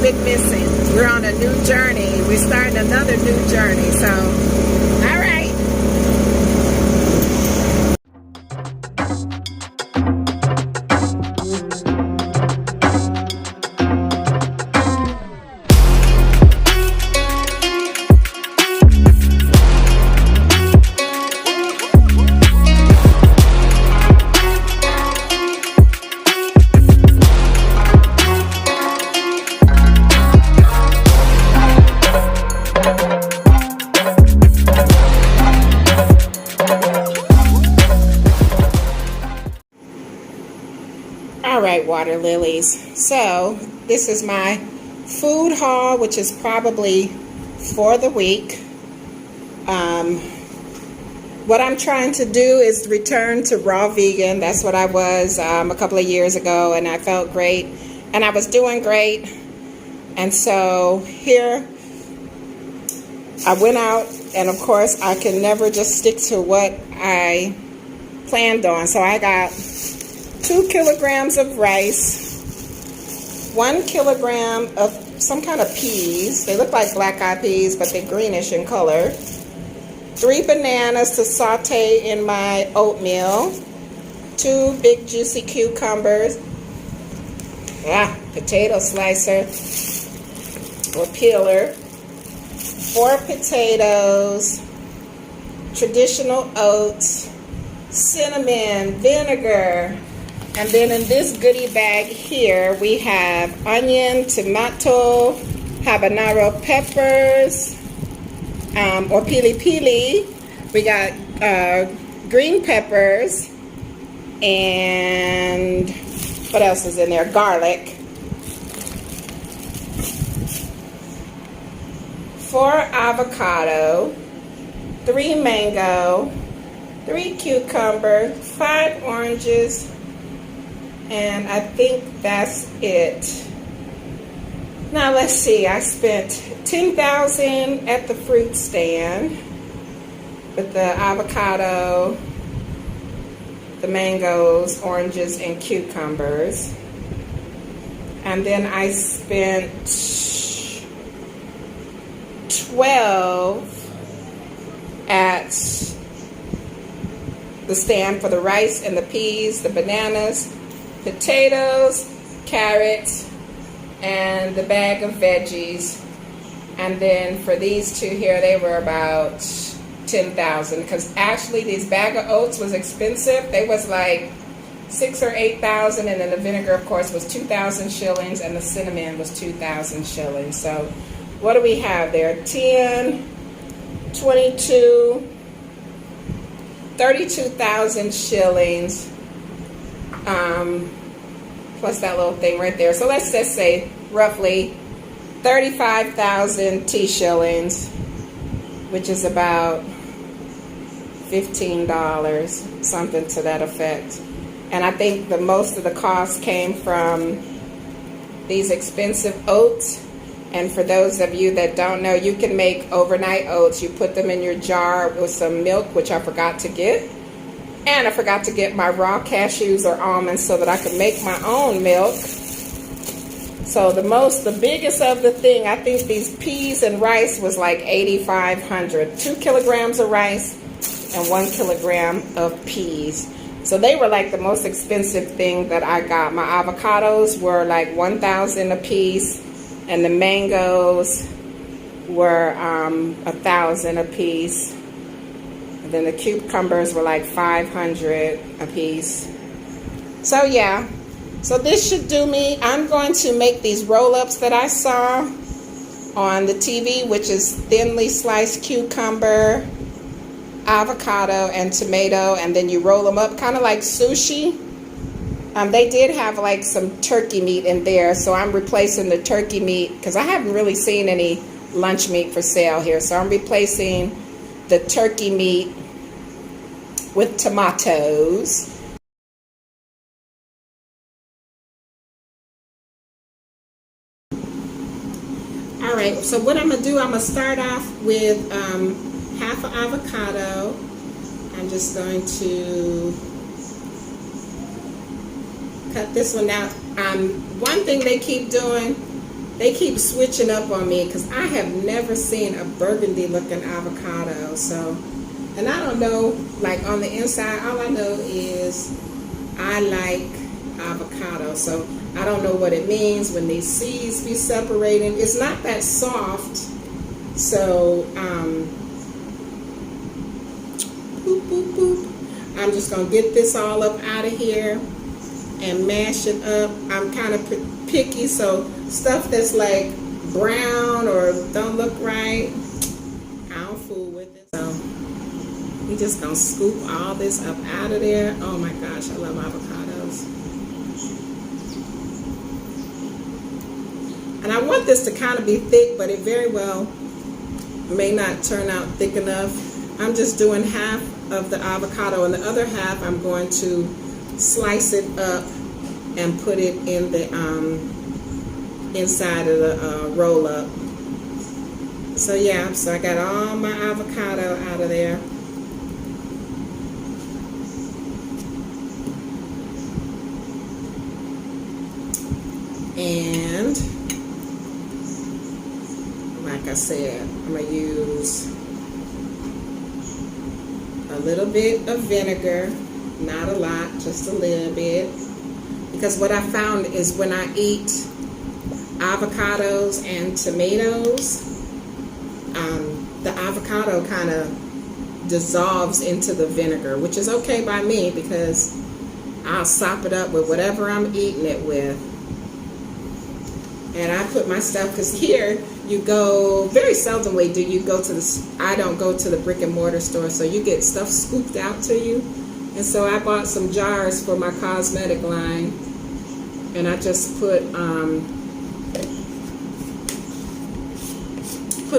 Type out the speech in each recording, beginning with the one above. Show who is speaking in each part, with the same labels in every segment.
Speaker 1: we've been missing. We're on a new journey. We're starting another new journey. So, all right. All right, water lilies. So this is my food haul, which is probably for the week. What I'm trying to do is return to raw vegan. That's what I was a couple of years ago, and I felt great, and I was doing great. And so here I went out, and of course I can never just stick to what I planned on. So I got 2 kilograms of rice, 1 kilogram of some kind of peas. They look like black-eyed peas, but they're greenish in color. 3 bananas to saute in my oatmeal. 2 big juicy cucumbers. Potato slicer or peeler. 4 potatoes. Traditional oats. Cinnamon, vinegar. And then in this goodie bag here, we have onion, tomato, habanero peppers, or pili pili. We got green peppers, and what else is in there? Garlic. 4 avocado, 3 mango, 3 cucumber, 5 oranges, and I think that's it. Now let's see, I spent $10,000 at the fruit stand with the avocado, the mangoes, oranges, and cucumbers. And then I spent $12 at the stand for the rice and the peas, the bananas, potatoes, carrots, and the bag of veggies. And then for these two here, they were about $10,000, because actually these bag of oats was expensive. They was like 6,000 or 8,000, and then the vinegar, of course, was 2,000 shillings, and the cinnamon was 2,000 shillings. So what do we have there? 10, 22, 32,000 shillings. Plus that little thing right there. So let's just say roughly 35,000 T shillings, which is about $15, something to that effect. And I think the most of the cost came from these expensive oats. And for those of you that don't know, you can make overnight oats. You put them in your jar with some milk, which I forgot to get. And I forgot to get my raw cashews or almonds so that I could make my own milk. So the biggest of the thing, I think these peas and rice was like 8,500. 2 kilograms of rice and 1 kilogram of peas. So they were like the most expensive thing that I got. My avocados were like 1,000 a piece, and the mangoes were 1,000 a piece. Then the cucumbers were like 500 a piece. So yeah, so this should do me. I'm going to make these roll-ups that I saw on the TV, which is thinly sliced cucumber, avocado, and tomato, and then you roll them up kind of like sushi. They did have like some turkey meat in there, so I'm replacing the turkey meat because I haven't really seen any lunch meat for sale here. So I'm replacing the turkey meat with tomatoes. All right, so what I'm gonna do, I'm gonna start off with half an avocado. I'm just going to cut this one out. One thing they keep doing they keep switching up on me because I have never seen a burgundy looking avocado. So, and I don't know, like on the inside, all I know is I like avocado. So I don't know what it means when these seeds be separating. It's not that soft. So, boop, boop, boop. I'm just going to get this all up out of here and mash it up. I'm kind of picky, so stuff that's like brown or don't look right, I don't fool with it. So we just gonna scoop all this up out of there. Oh my gosh, I love avocados. And I want this to kind of be thick, but it very well may not turn out thick enough. I'm just doing half of the avocado, and the other half I'm going to slice it up and put it in the inside of the roll up. So yeah, so I got all my avocado out of there. And like I said, I'm going to use a little bit of vinegar, not a lot, just a little bit. Because what I found is when I eat avocados and tomatoes, the avocado kind of dissolves into the vinegar, which is okay by me because I'll sop it up with whatever I'm eating it with. And I put my stuff, because here you go, very seldomly do you go to the, I don't go to the brick and mortar store, so you get stuff scooped out to you. And so I bought some jars for my cosmetic line, and I just put them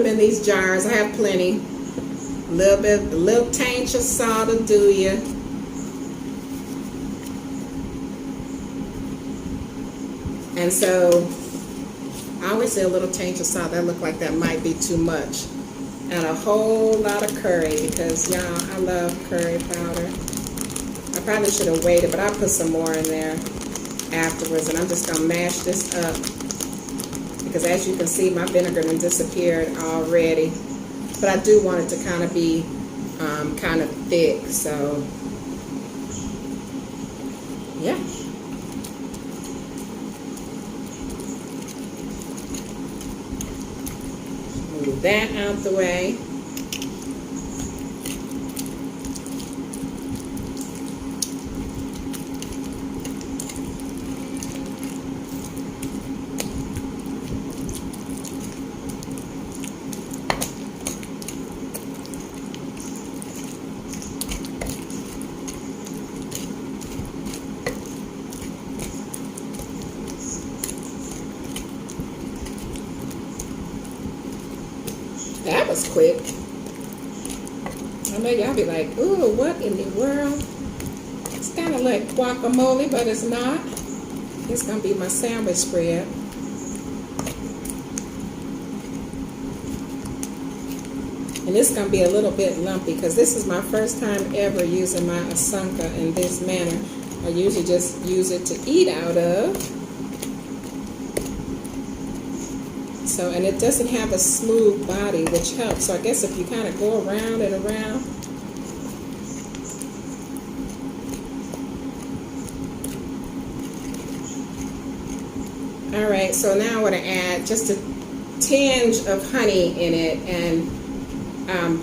Speaker 1: in these jars. I have plenty. A little taint of salt will do you. And so I always say a little taint of salt. That look like that might be too much. And a whole lot of curry, because y'all, I love curry powder. I probably should have waited, but I'll put some more in there afterwards. And I'm just going to mash this up, because as you can see, my vinegar done disappeared already. But I do want it to kind of be kind of thick, so yeah. Move that out the way. That was quick. I know y'all be like, ooh, what in the world? It's kind of like guacamole, but it's not. It's going to be my sandwich spread. And it's going to be a little bit lumpy, because this is my first time ever using my asanka in this manner. I usually just use it to eat out of. So, and it doesn't have a smooth body, which helps. So I guess if you kind of go around and around. All right, so now I want to add just a tinge of honey in it. And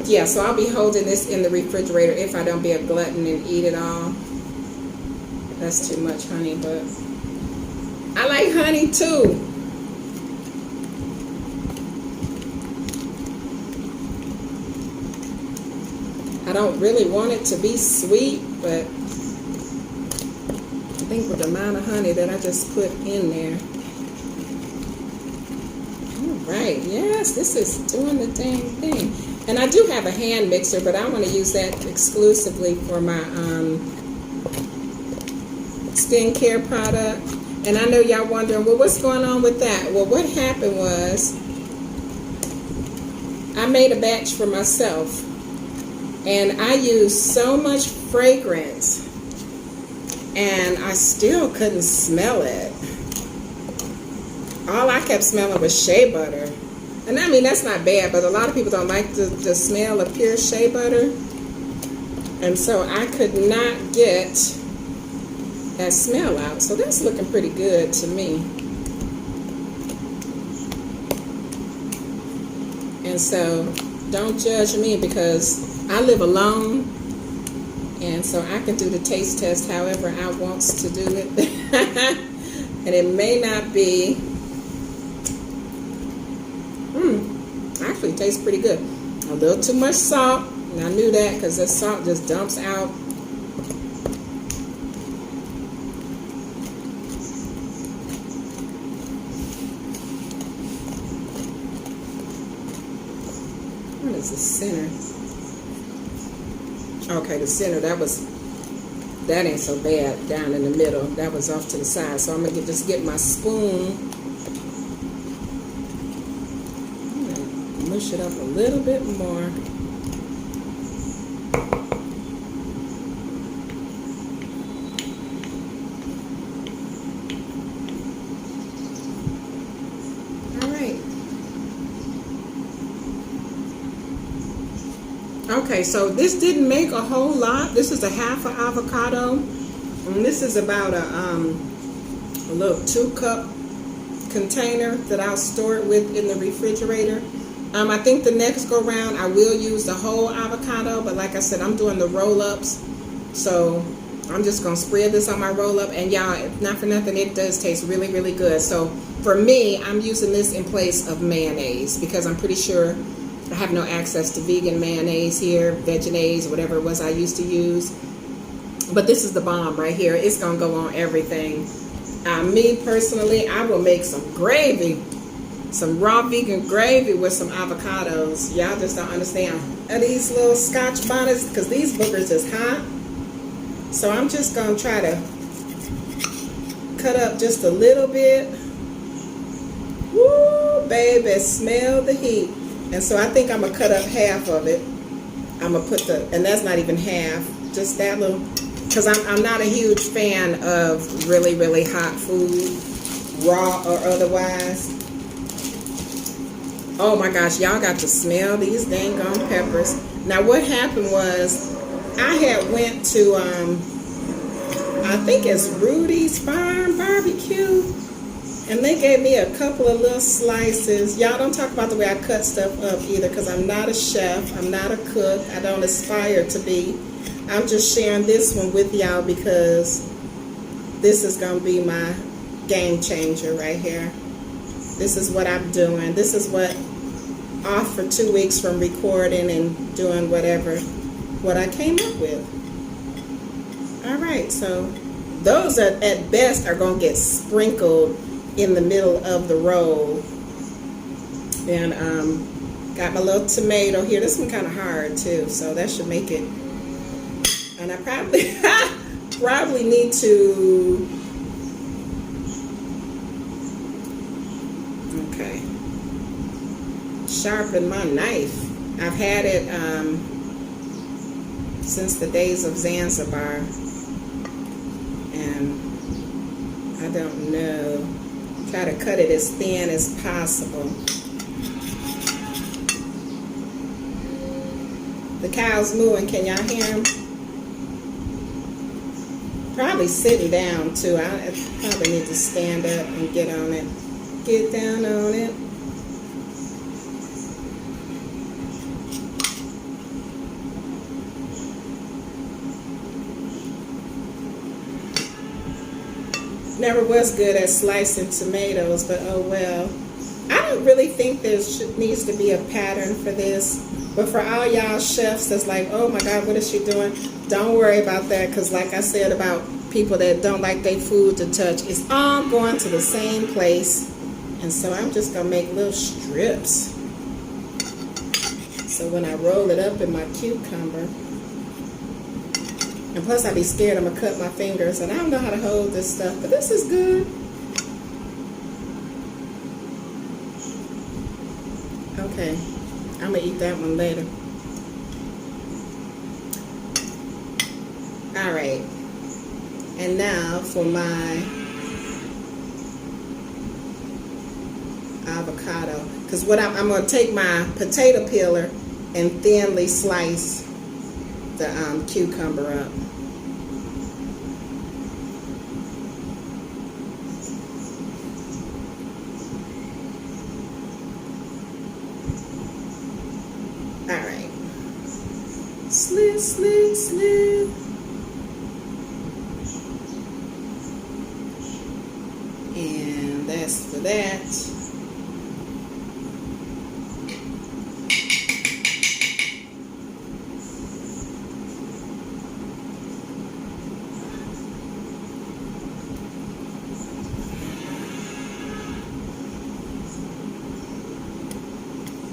Speaker 1: yeah, so I'll be holding this in the refrigerator if I don't be a glutton and eat it all. That's too much honey, but I like honey too. I don't really want it to be sweet, but I think with the amount of honey that I just put in there. All right, yes, this is doing the dang thing. And I do have a hand mixer, but I want to use that exclusively for my skincare product. And I know y'all wondering, well, what's going on with that? Well, what happened was I made a batch for myself. And I used so much fragrance, and I still couldn't smell it. all I kept smelling was shea butter. And I mean, that's not bad, but a lot of people don't like the smell of pure shea butter. And so I could not get that smell out. So that's looking pretty good to me. And so don't judge me because I live alone. And so I can do the taste test however I wants to do it. And it may not be, actually it tastes pretty good. A little too much salt, and I knew that because the salt just dumps out. What is the center? Okay, the center, that ain't so bad down in the middle. That was off to the side. So I'm gonna just get my spoon. Mush it up a little bit more. All right. Okay, so this didn't make a whole lot. This is a half an avocado. And this is about a little 2-cup container that I'll store it with in the refrigerator. I think the next go round I will use the whole avocado, but like I said, I'm doing the roll-ups, so I'm just gonna spread this on my roll-up. And y'all, if not for nothing, it does taste really, really good. So for me, I'm using this in place of mayonnaise because I'm pretty sure I have no access to vegan mayonnaise here, Vegenaise, whatever it was I used to use. But this is the bomb right here. It's gonna go on everything. Me personally, I will make some gravy. Some raw vegan gravy with some avocados. Y'all just don't understand. Are these little Scotch bonnets? Because these boogers is hot. So I'm just going to try to cut up just a little bit. Woo, baby, smell the heat. And so I think I'm going to cut up half of it. I'm going to put and that's not even half. Just that little, because I'm not a huge fan of really, really hot food, raw or otherwise. Oh my gosh, y'all got to smell these dang gone peppers. Now what happened was I had went to I think it's Rudy's Farm Barbecue, and they gave me a couple of little slices. Y'all don't talk about the way I cut stuff up either, because I'm not a chef, I'm not a cook, I don't aspire to be. I'm just sharing this one with y'all because this is gonna be my game changer right here. This is what I'm doing. This is what, off for 2 weeks from recording and doing whatever, what I came up with. All right, so those are, at best, are going to get sprinkled in the middle of the roll. And got my little tomato here. This one kind of hard too, so that should make it. And I probably need to. Okay, sharpen my knife. I've had it since the days of Zanzibar, and I don't know. Try to cut it as thin as possible. The cow's mooing. Can y'all hear him? Probably sitting down too. I probably need to stand up and get on it. Get down on it. Never was good at slicing tomatoes, but oh well. I don't really think there needs to be a pattern for this, but for all y'all chefs that's like, oh my God, what is she doing? Don't worry about that, because like I said about people that don't like their food to touch, it's all going to the same place. And so I'm just going to make little strips. So when I roll it up in my cucumber, and plus I'd be scared I'm going to cut my fingers, and I don't know how to hold this stuff, but this is good. Okay, I'm going to eat that one later. All right, and now for my avocado. Because what I'm going to take my potato peeler and thinly slice the cucumber up. Alright. Slit, slit, slit. And that's for that.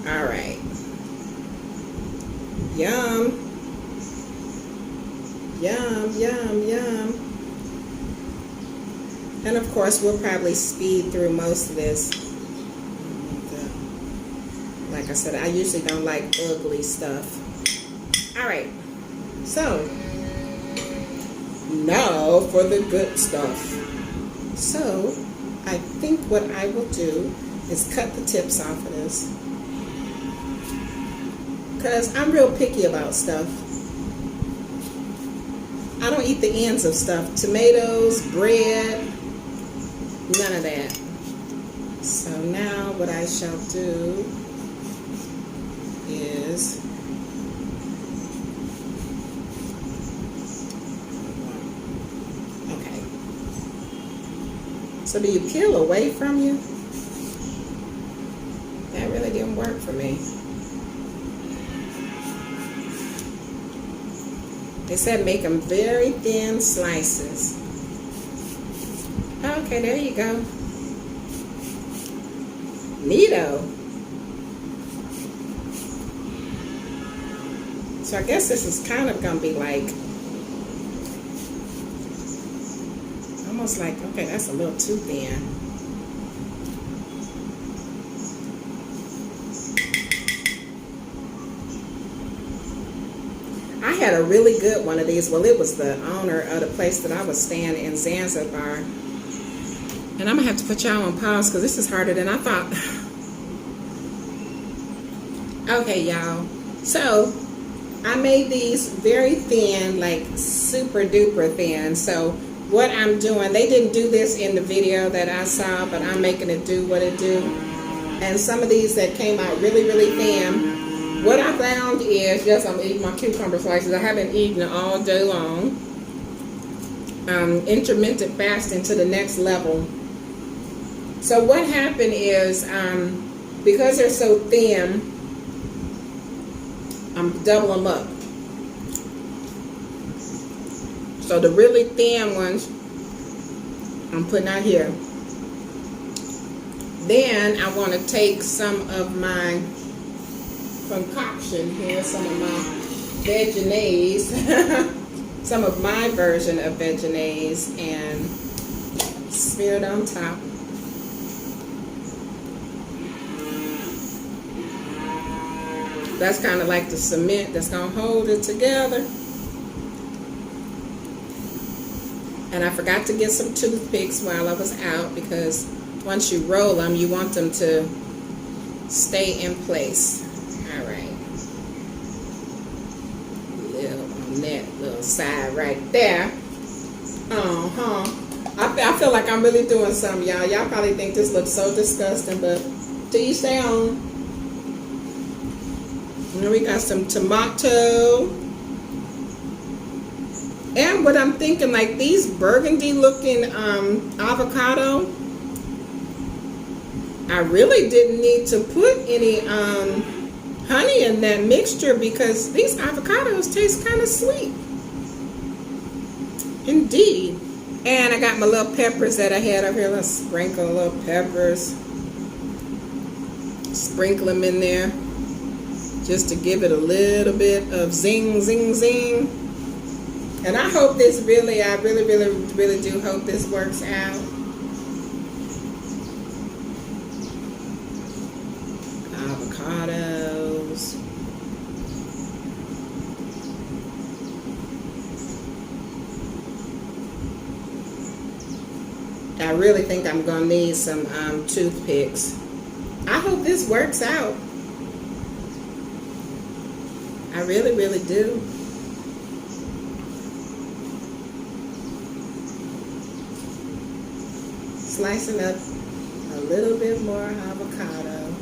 Speaker 1: All right. Yum. Yum, yum, yum. And of course, we'll probably speed through most of this. Like I said, I usually don't like ugly stuff. All right. So, now for the good stuff. So, I think what I will do is cut the tips off of this. Because I'm real picky about stuff. I don't eat the ends of stuff. Tomatoes, bread, none of that. So now what I shall do is okay. So do you peel away from you? That really didn't work for me. They said make them very thin slices. Okay, there you go. Neato. So I guess this is kind of going to be like, almost like, okay, that's a little too thin. I had a really good one of these. Well, it was the owner of the place that I was staying in Zanzibar. And I'm going to have to put y'all on pause because this is harder than I thought. Okay, y'all. So, I made these very thin, like super duper thin. So, what I'm doing, they didn't do this in the video that I saw, but I'm making it do what it do. And some of these that came out really, really thin. What I found is, yes, I'm eating my cucumber slices. I haven't eaten all day long. Intermittent fasting to the next level. So what happened is, because they're so thin, I'm double them up. So the really thin ones, I'm putting out here. Then I want to take some of my concoction here, some of my veggies, some of my version of veggies, and smear it on top. That's kind of like the cement that's going to hold it together. And I forgot to get some toothpicks while I was out, because once you roll them, you want them to stay in place. All right. Little on that little side right there. I feel like I'm really doing something, y'all. Y'all probably think this looks so disgusting, but to each their own. And then we got some tomato. And what I'm thinking, like these burgundy looking avocado, I really didn't need to put any honey in that mixture, because these avocados taste kind of sweet. Indeed. And I got my little peppers that I had up here. Let's sprinkle a little peppers. Sprinkle them in there just to give it a little bit of zing, zing, zing. And I hope this really, I really do hope this works out. Avocados. I really think I'm going to need some toothpicks. I hope this works out. I really, really do. Slicing up a little bit more avocado.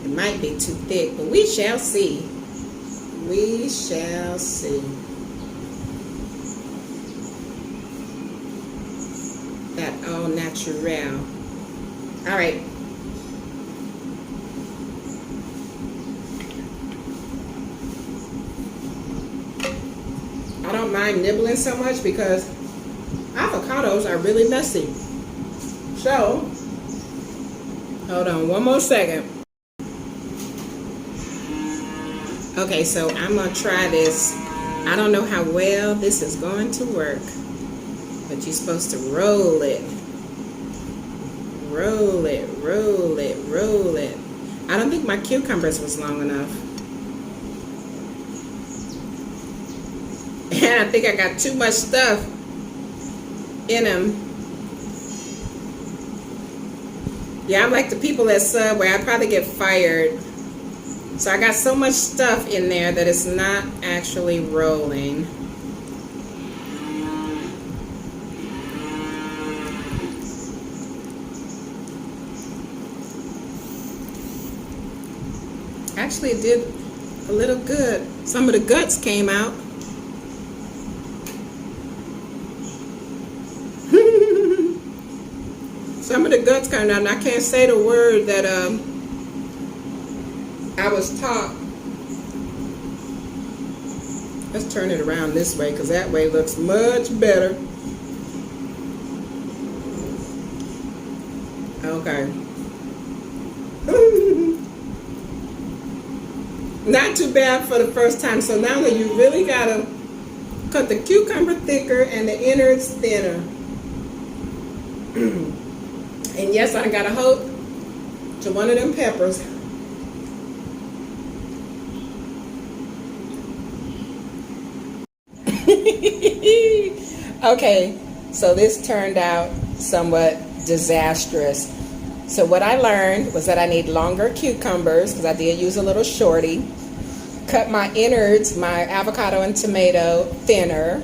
Speaker 1: It might be too thick, but we shall see. We shall see. That all natural. All right. I don't mind nibbling so much because avocados are really messy. So, hold on one more second. Okay, so I'm going to try this. I don't know how well this is going to work, but you're supposed to roll it. Roll it, roll it, roll it. I don't think my cucumbers was long enough. And I think I got too much stuff in them. Yeah, I'm like the people at Subway. I'd probably get fired. So I got so much stuff in there that it's not actually rolling. Actually, it did a little good. Some of the guts came out. Some of the guts came out, and I can't say the word that I was taught. Let's turn it around this way, because that way looks much better. Okay. Not too bad for the first time. So now you really gotta cut the cucumber thicker and the innards thinner. And yes, I got a hook to one of them peppers. Okay, so this turned out somewhat disastrous. So what I learned was that I need longer cucumbers, because I did use a little shorty. Cut my innards, my avocado and tomato, thinner.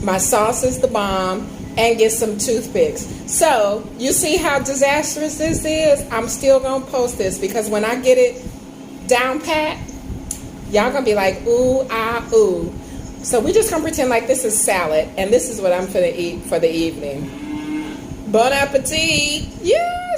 Speaker 1: My sauce is the bomb. And get some toothpicks. So, you see how disastrous this is? I'm still going to post this, because when I get it down pat, y'all going to be like, ooh, ah, ooh. So we just going to pretend like this is salad, and this is what I'm going to eat for the evening. Bon appetit! Yeah!